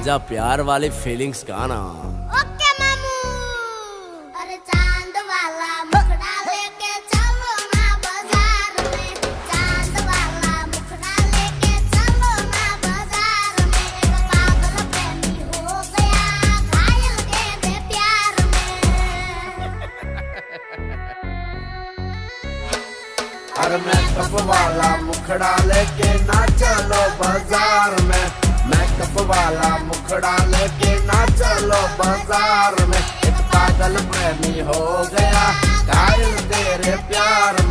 आजा प्यार वाली फीलिंग्स गाना। ओके मामू। अरे चांद वाला मुखड़ा लेके चलो ना बाजार में, चांद वाला मुखड़ा लेके चलो ना बाजार में। एक पागल प्रेमी हो गया घायल तेरे प्यार में। अरे मेकअप वाला मुखड़ा लेके ना चलो बाजार में, मेकअप वाला मुखड़ा लेके ना चलो बाजार में। एक पागल प्रेमी हो गया घायल तेरे प्यार में।